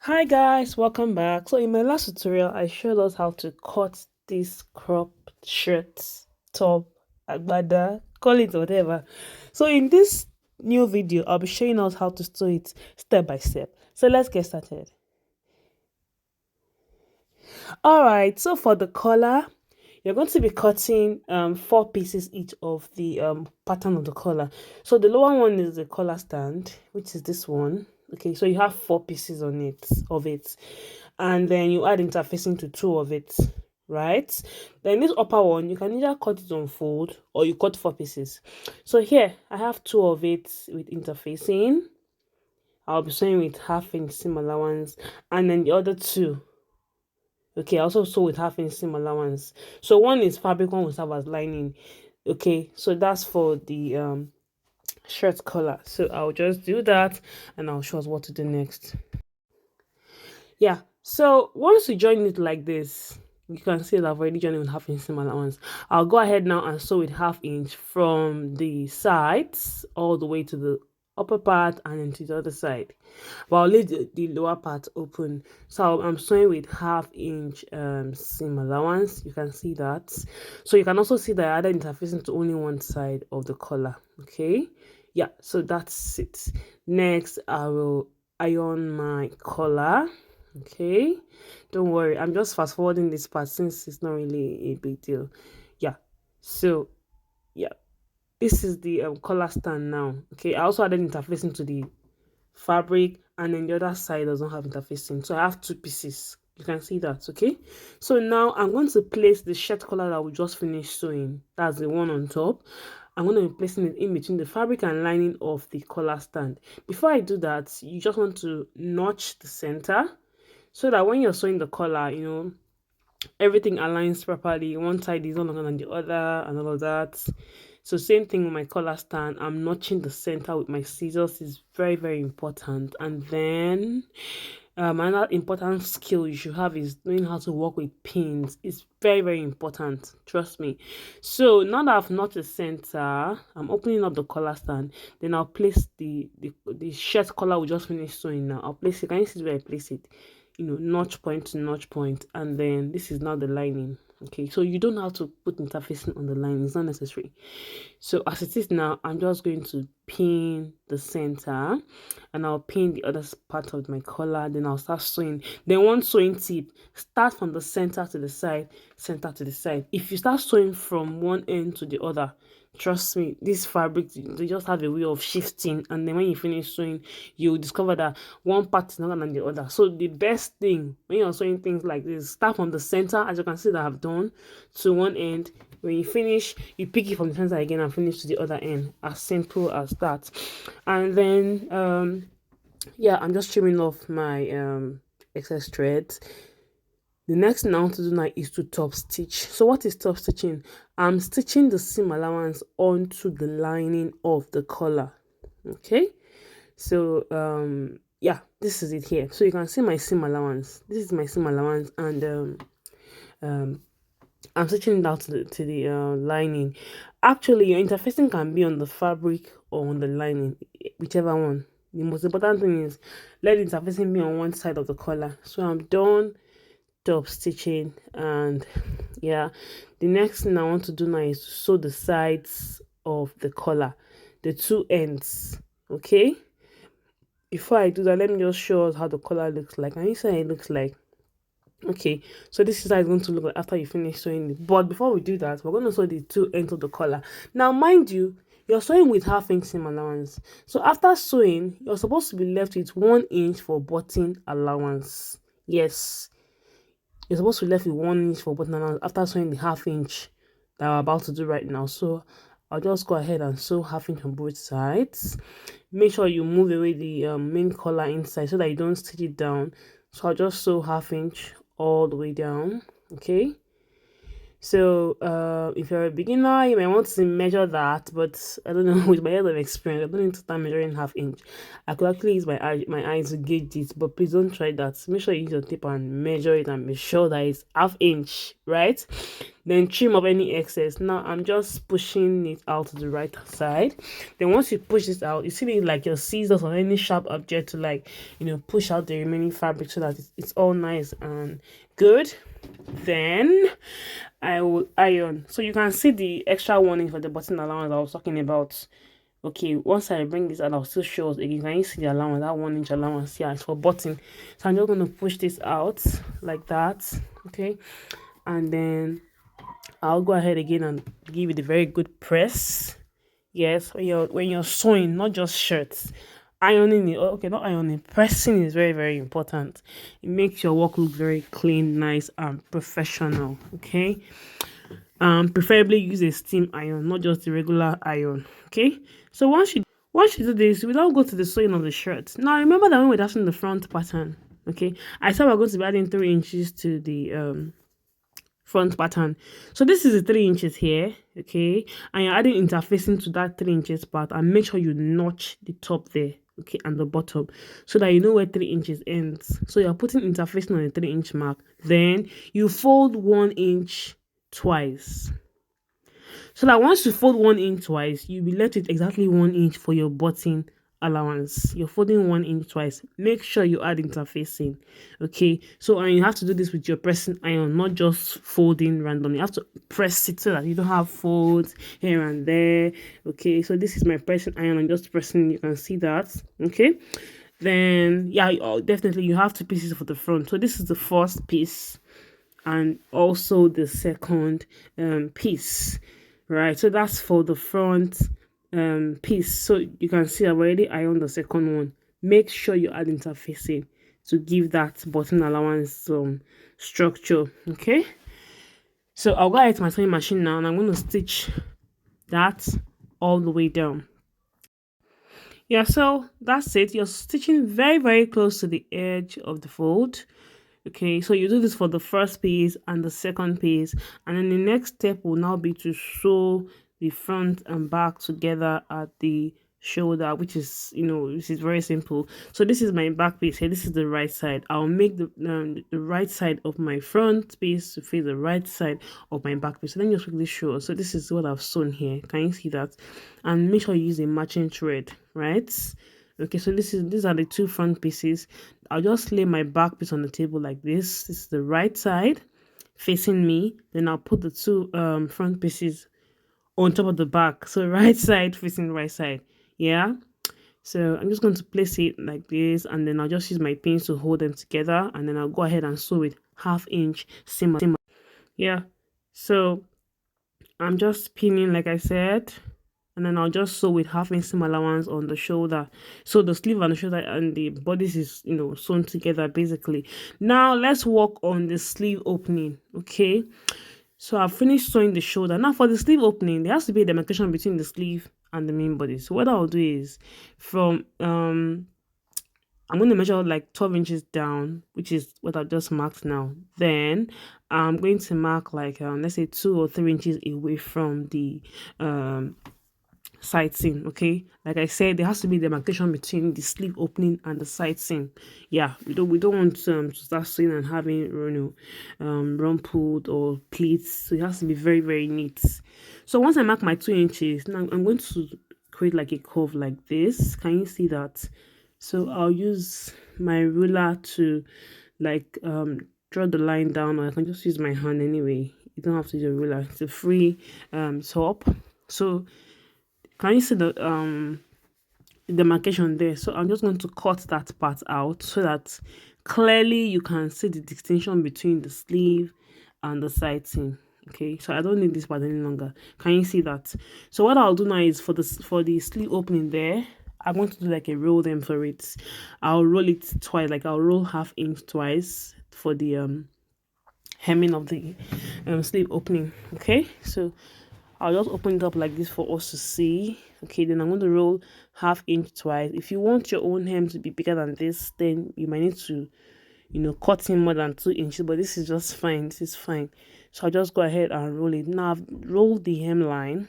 Hi guys, welcome back. So in my last tutorial, I showed us how to cut this crop shirt, top, agbada, call it whatever. So in this new video, I'll be showing us how to sew it step by step. So let's get started. All right, so for the collar, you're going to be cutting four pieces each of the pattern of the collar. So the lower one is the collar stand, which is this one. Okay, so you have four pieces on it and then you add interfacing to two of it, right? Then this upper one, you can either cut it on fold or you cut four pieces. So here I have two of it with interfacing. I'll be sewing with half-inch seam allowance, and then the other two, okay, I also sew with half-inch seam allowance. So one is fabric, one will serve as lining. Okay, so that's for the shirt collar. So I'll just do that and I'll show us what to do next. Yeah, so once you join it like this, you can see that I've already joined it with half-inch seam allowance. I'll go ahead now and sew with half-inch from the sides all the way to the upper part and then to the other side, but I'll leave the lower part open. So I'm sewing with half-inch seam allowance. You can see that. So you can also see that I added interfacing to only one side of the collar. Okay, yeah, so that's it. Next I will iron my collar. Okay, don't worry, I'm just fast forwarding this part since it's not really a big deal. Yeah, so yeah, this is the collar stand now. Okay, I also added interfacing to the fabric, and then the other side does not have interfacing, so I have two pieces. You can see that. Okay, so now I'm going to place the shirt collar that we just finished sewing. That's the one on top. I'm going to be placing it in between the fabric and lining of the collar stand. Before I do that, you just want to notch the center so that when you're sewing the collar, everything aligns properly. One side is no longer than the other and all of that. So same thing with my collar stand. I'm notching the center with my scissors. Is very, very important. And then another important skill you should have is knowing how to work with pins. It's very, very important, trust me. So now that I've notched the center, I'm opening up the collar stand. Then I'll place the shirt collar we just finished sewing. Now I'll place it. Can you see where I place it? Notch point to notch point, and then this is now the lining. Okay, so you don't have to put interfacing on the line, it's not necessary. So as it is now, I'm just going to pin the center, and I'll pin the other part of my collar. Then I'll start sewing. Then one sewing tip: start from the center to the side, center to the side. If you start sewing from one end to the other, trust me, this fabric, they just have a way of shifting, and then when you finish sewing, you'll discover that one part is not than the other. So the best thing when you're sewing things like this, start from the center, as you can see that I've done, to one end. When you finish, you pick it from the center again and finish to the other end. As simple as that. And then yeah, I'm just trimming off my excess threads. The next thing I want to do now is to top stitch. So what is top stitching? I'm stitching the seam allowance onto the lining of the collar. Okay, so yeah, this is it here. So you can see my seam allowance. This is my seam allowance, and I'm stitching it out to the lining. Actually, your interfacing can be on the fabric or on the lining, whichever one. The most important thing is let the interfacing be on one side of the collar. So I'm done top stitching, and yeah, the next thing I want to do now is to sew the sides of the collar, the two ends. Okay, before I do that, let me just show us how the collar looks like, and you say it looks like. Okay, so this is how it's going to look like after you finish sewing it. But before we do that, we're going to sew the two ends of the collar. Now mind you, you're sewing with half-inch seam allowance, so after sewing you're supposed to be left with 1 inch for button allowance. Yes, you're supposed to be left with 1 inch for button allowance after sewing the half-inch that I'm about to do right now. So I'll just go ahead and sew half-inch on both sides. Make sure you move away the main collar inside so that you don't stitch it down. So I'll just sew half-inch all the way down. Okay, So if you're a beginner, you might want to measure that, but I don't know, with my years of experience, I don't need to start measuring half inch. I could actually use my eyes to gauge it, but please don't try that. Make sure you use your tape and measure it and be sure that it's half inch, right? Then trim up any excess. Now I'm just pushing it out to the right side. Then once you push this out, you see it like your scissors or any sharp object to, like, push out the remaining fabric so that it's all nice and good. Then I will iron. So you can see the extra warning for the button allowance I was talking about. Okay, once I bring this out, I'll still show us again. Can you see the allowance, that 1 inch allowance? Yeah, it's for button. So I'm just going to push this out like that. Okay, and then I'll go ahead again and give it a very good press. Yes, when you're sewing, not just shirts. Ironing it, okay, not ironing, pressing is very, very important. It makes your work look very clean, nice, and professional. Okay. Preferably use a steam iron, not just the regular iron. Okay. So once you do this, we now go to the sewing of the shirt. Now remember that when we're dashing the front pattern, okay, I said we're going to be adding 3 inches to the front pattern. So this is the 3 inches here, okay, and you're adding interfacing to that 3 inches part, and make sure you notch the top there, okay, and the bottom, so that you know where 3 inches ends. So you're putting interfacing on the 3 inch mark. Then you fold 1 inch twice, so that once you fold 1 inch twice, you'll be left with exactly 1 inch for your button allowance. You're folding 1 inch twice. Make sure you add interfacing. Okay, so and you have to do this with your pressing iron, not just folding randomly. You have to press it so that you don't have folds here and there. Okay, so this is my pressing iron. I'm just pressing. You can see that. Okay, then yeah, definitely you have 2 pieces for the front. So this is the first piece and also the second piece, right? So that's for the front piece. So you can see I've already ironed the second one. Make sure you add interfacing to give that button allowance some structure. Okay, so I'll go ahead to my sewing machine now and I'm going to stitch that all the way down. Yeah, so that's it. You're stitching very, very close to the edge of the fold. Okay, so you do this for the first piece and the second piece, and then the next step will now be to sew the front and back together at the shoulder, which is this is very simple. So this is my back piece here, this is the right side. I'll make the right side of my front piece to face the right side of my back piece. So let me just quickly show. So this is what I've sewn here. Can you see that? And make sure you use a matching thread, right? Okay, so these are the two front pieces. I'll just lay my back piece on the table like this. This is the right side facing me. Then I'll put the two front pieces on top of the back. So right side facing right side. Yeah. So I'm just going to place it like this, and then I'll just use my pins to hold them together, and then I'll go ahead and sew it 1/2 inch seam. Yeah. So I'm just pinning like I said, and then I'll just sew with 1/2 inch seam allowance on the shoulder. So the sleeve and the shoulder and the bodice is sewn together basically. Now let's work on the sleeve opening. Okay, so I've finished sewing the shoulder. Now for the sleeve opening, there has to be a demarcation between the sleeve and the main body. So what I'll do is from I'm going to measure like 12 inches down, which is what I've just marked now. Then I'm going to mark like let's say 2 or 3 inches away from the side seam. Okay, like I said, there has to be demarcation between the sleeve opening and the side seam. Yeah, we don't want to start sewing and having rumpled or pleats. So it has to be very, very neat. So once I mark my 2 inches, now I'm going to create like a curve like this. Can you see that? So I'll use my ruler to like draw the line down, or I can just use my hand anyway. You don't have to use a ruler. It's a free top. So can you see the demarcation there? So I'm just going to cut that part out so that clearly you can see the distinction between the sleeve and the side seam. Okay, so I don't need this part any longer. Can you see that? So what I'll do now is for the sleeve opening there, I'm going to do like a roll them for it. I'll roll it twice, like I'll roll 1/2 inch twice for the hemming of the sleeve opening. Okay, so I'll just open it up like this for us to see. Okay, then I'm going to roll 1/2 inch twice. If you want your own hem to be bigger than this, then you might need to cut in more than 2 inches, but this is just fine. This is fine. So I'll just go ahead and roll it. Now I've rolled the hemline.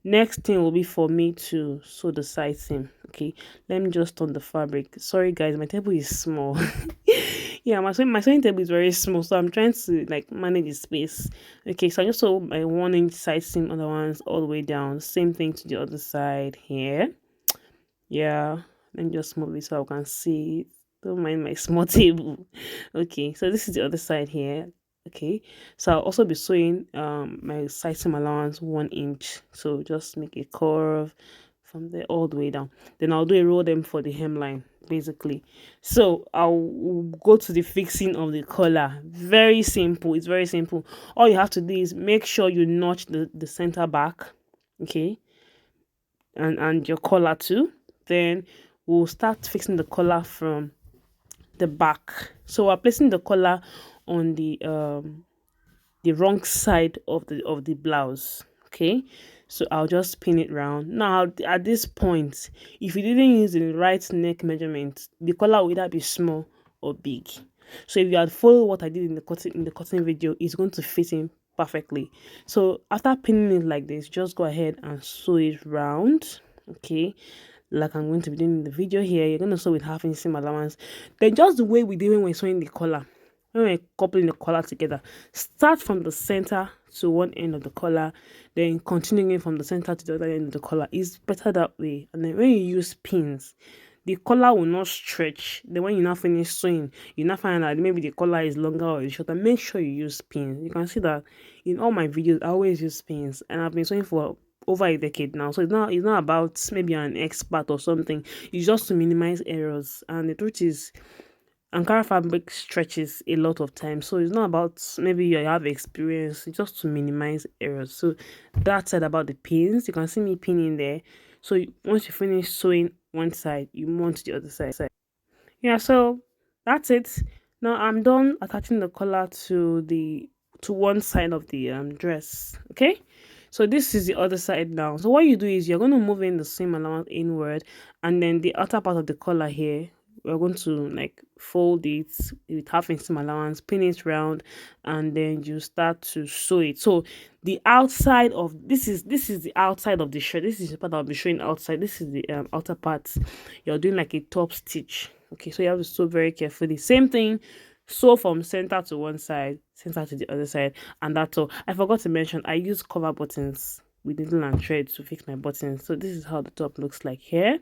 Next thing will be for me to sew the side seam. Okay, let me just turn the fabric. Sorry guys, my table is small. Yeah, my sewing table is very small, so I'm trying to like manage the space. Okay, so I just sew my 1 inch side seam on the ones all the way down. Same thing to the other side here. Yeah, let me just move it so I can see it. Don't mind my small table. Okay, so this is the other side here. Okay, so I'll also be sewing my side seam allowance 1 inch. So just make a curve from there all the way down. Then I'll do a roll them for the hemline basically. So I'll go to the fixing of the collar. Very simple. It's very simple. All you have to do is make sure you notch the center back. Okay, and your collar too. Then we'll start fixing the collar from the back. So we're placing the collar on the wrong side of the blouse. Okay, so I'll just pin it round. Now at this point, if you didn't use the right neck measurement, the collar will either be small or big. So if you had followed what I did in the cutting video, it's going to fit in perfectly. So after pinning it like this, just go ahead and sew it round. Okay, like I'm going to be doing in the video here, you're going to sew with 1/2 inch seam allowance. Then just the way we did when we're sewing the collar, when we're coupling the collar together, start from the center to one end of the collar, then continuing from the center to the other end of the collar. Is better that way. And then when you use pins, the collar will not stretch. Then when you now finish sewing, you now find out maybe the collar is longer or shorter. Make sure you use pins. You can see that in all my videos I always use pins, and I've been sewing for over a decade now. So it's not about maybe you're an expert or something. It's just to minimize errors. And the truth is, ankara fabric stretches a lot of time, so it's not about maybe you have experience. It's just to minimize errors. So that said about the pins, you can see me pinning there. So once you finish sewing one side, you move on to the other side. Yeah, so that's it. Now I'm done attaching the collar to one side of the dress. Okay, so this is the other side now. So what you do is you're going to move in the same allowance inward, and then the outer part of the collar here, we're going to like fold it with 1/2 inch seam allowance, pin it round, and then you start to sew it. So the outside of this is the outside of the shirt. This is the part I'll be showing outside. This is the outer part. You're doing like a top stitch. Okay, so you have to sew very carefully. Same thing, sew from center to one side, center to the other side, and that's all. I forgot to mention I use cover buttons with needle and thread to fix my buttons. So this is how the top looks like here.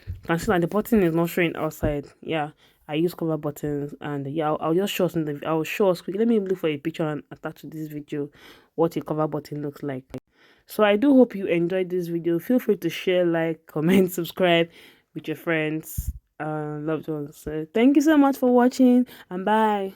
You can see that the button is not showing outside. Yeah, I use cover buttons, and yeah, I'll just show us I'll show us quickly. Let me look for a picture and attach to this video what a cover button looks like. So I do hope you enjoyed this video. Feel free to share, like, comment, subscribe with your friends, loved ones. So thank you so much for watching, and bye.